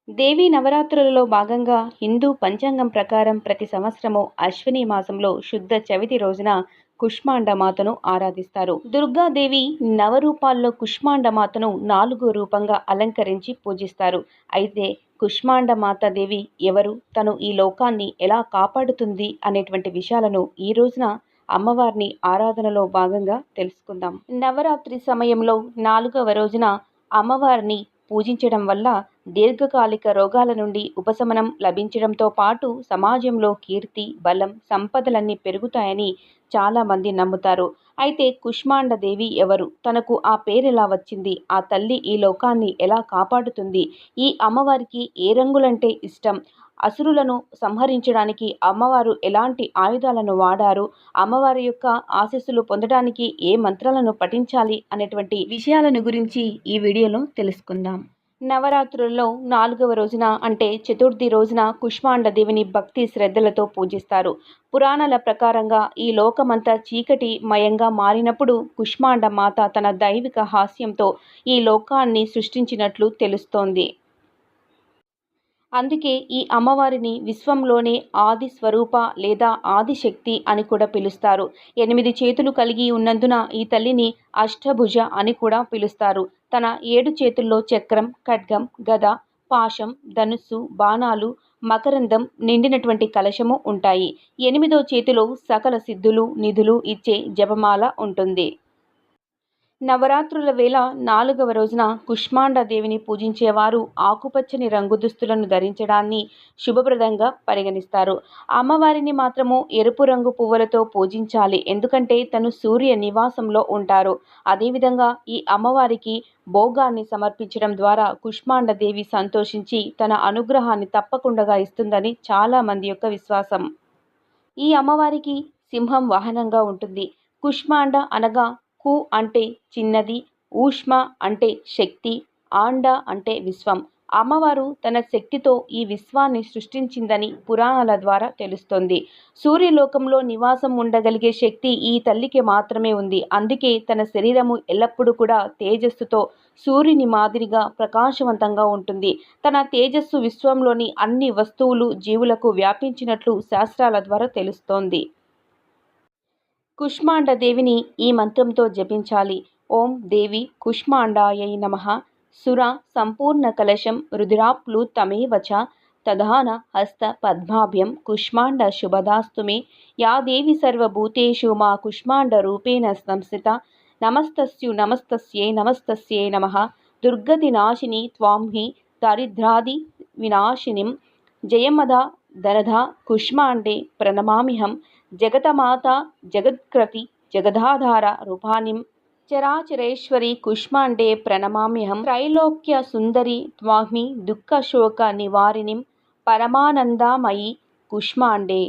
దేవీ నవరాత్రులలో భాగంగా హిందూ పంచాంగం ప్రకారం ప్రతి సంవత్సరము అశ్విని మాసంలో శుద్ధ చవితి రోజున కుష్మాండ మాతను ఆరాధిస్తారు. దుర్గాదేవి నవరూపాల్లో కుష్మాండ మాతను 4 రూపంగా అలంకరించి పూజిస్తారు. అయితే కుష్మాండ మాత దేవి ఎవరు, తను ఈ లోకాన్ని ఎలా కాపాడుతుంది అనేటువంటి విషయాలను ఈ రోజున అమ్మవారిని ఆరాధనలో భాగంగా తెలుసుకుందాం. నవరాత్రి సమయంలో 4వ రోజున అమ్మవారిని పూజించడం వల్ల దీర్ఘకాలిక రోగాల నుండి ఉపశమనం లభించడంతో పాటు సమాజంలో కీర్తి, బలం, సంపదలన్నీ పెరుగుతాయని చాలామంది నమ్ముతారు. అయితే కుష్మాండ దేవి ఎవరు, తనకు ఆ పేరెలా వచ్చింది, ఆ తల్లి ఈ లోకాన్ని ఎలా కాపాడుతుంది, ఈ అమ్మవారికి ఏ రంగులంటే ఇష్టం, అసురులను సంహరించడానికి అమ్మవారు ఎలాంటి ఆయుధాలను వాడారు, అమ్మవారి యొక్క ఆశీస్సులు పొందడానికి ఏ మంత్రాలను పఠించాలి అనేటువంటి విషయాలను గురించి ఈ వీడియోలో తెలుసుకుందాం. నవరాత్రుల్లో 4వ రోజున అంటే చతుర్థి రోజున కుష్మాండ దేవిని భక్తి శ్రద్ధలతో పూజిస్తారు. పురాణాల ప్రకారంగా ఈ లోకమంతా చీకటి మయంగా మారినప్పుడు కుష్మాండ మాత తన దైవిక హాస్యంతో ఈ లోకాన్ని సృష్టించినట్లు తెలుస్తోంది. అందుకే ఈ అమ్మవారిని విశ్వంలోనే ఆది స్వరూప లేదా ఆదిశక్తి అని కూడా పిలుస్తారు. 8 చేతులు కలిగి ఉన్నందున ఈ తల్లిని అష్టభుజ అని కూడా పిలుస్తారు. తన 7 చేతుల్లో చక్రం, ఖడ్గం, గద, పాశం, ధనుస్సు, బాణాలు, మకరందం నిండినటువంటి కలశము ఉంటాయి. 8వ చేతిలో సకల సిద్ధులు, నిధులు ఇచ్చే జపమాల ఉంటుంది. నవరాత్రుల వేళ 4వ రోజున కుష్మాండ దేవిని పూజించేవారు ఆకుపచ్చని రంగు దుస్తులను ధరించడాన్ని శుభప్రదంగా పరిగణిస్తారు. అమ్మవారిని మాత్రము ఎరుపు రంగు పువ్వులతో పూజించాలి, ఎందుకంటే తను సూర్య నివాసంలో ఉంటారు. అదేవిధంగా ఈ అమ్మవారికి భోగాన్ని సమర్పించడం ద్వారా కుష్మాండ దేవి సంతోషించి తన అనుగ్రహాన్ని తప్పకుండా ఇస్తుందని చాలా మంది యొక్క విశ్వాసం. ఈ అమ్మవారికి సింహం వాహనంగా ఉంటుంది. కుష్మాండ అనగా కు అంటే చిన్నది, ఊష్మ అంటే శక్తి, ఆండ అంటే విశ్వం. అమ్మవారు తన శక్తితో ఈ విశ్వాన్ని సృష్టించిందని పురాణాల ద్వారా తెలుస్తోంది. సూర్యలోకంలో నివాసం ఉండగలిగే శక్తి ఈ తల్లికి మాత్రమే ఉంది. అందుకే తన శరీరము ఎల్లప్పుడూ కూడా తేజస్సుతో సూర్యుని మాదిరిగా ప్రకాశవంతంగా ఉంటుంది. తన తేజస్సు విశ్వంలోని అన్ని వస్తువులు, జీవులకు వ్యాపించినట్లు శాస్త్రాల ద్వారా తెలుస్తోంది. కుష్మాండ దేవిని ఈ మంత్రంతో జపించాలి. ఓం దేవి కుష్మాండాయై నమః. సుర సంపూర్ణ కలశం రుద్రాప్లుతమేవ చ తదాన హస్త పద్మాభ్యం కుష్మాండ శుభదాస్తు మే. యా దేవి సర్వభూతేషు మా కుష్మాండ రూపేణ సంస్థిత. నమస్తస్యు నమస్తస్యై నమస్తస్యై నమః. దుర్గతి నాశిని త్వాం హి దారిద్ర్యాది వినాశినిం. జయమద ధనధ కుష్మాండే ప్రణమామ్యహం. జగతమాత జగత్కృతి జగదాధార రూపాణిం. చరాచరేశ్వరి కుష్మాండే ప్రణమామ్యహం. త్రైలోక్య సుందరి త్వాహ్మి దుఃఖశోక నివారిణిం. పరమానందమయి కుష్మాండే.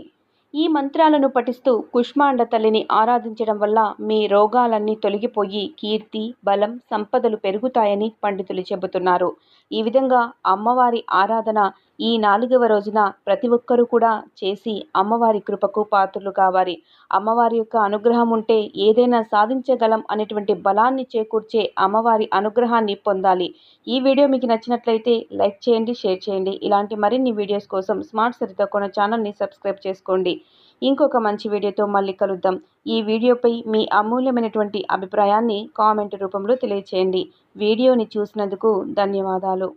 ఈ మంత్రాలను పఠిస్తూ కుష్మాండ తల్లిని ఆరాధించడం వల్ల మీ రోగాలన్నీ తొలగిపోయి కీర్తి, బలం, సంపదలు పెరుగుతాయని పండితులు చెబుతున్నారు. ఈ విధంగా అమ్మవారి ఆరాధన ఈ 4వ రోజున ప్రతి ఒక్కరూ కూడా చేసి అమ్మవారి కృపకు పాత్రులు కావాలి. అమ్మవారి యొక్క అనుగ్రహం ఉంటే ఏదైనా సాధించగలం అనేటువంటి బలాన్ని చేకూర్చే అమ్మవారి అనుగ్రహాన్ని పొందాలి. ఈ వీడియో మీకు నచ్చినట్లయితే లైక్ చేయండి, షేర్ చేయండి. ఇలాంటి మరిన్ని వీడియోస్ కోసం స్మార్ట్ సరిత కొన ఛానల్ని సబ్స్క్రైబ్ చేసుకోండి. ఇంకొక మంచి వీడియోతో మళ్ళీ కలుద్దాం. ఈ వీడియోపై మీ అమూల్యమైనటువంటి అభిప్రాయాన్ని కామెంట్ రూపంలో తెలియచేయండి. వీడియోని చూసినందుకు ధన్యవాదాలు.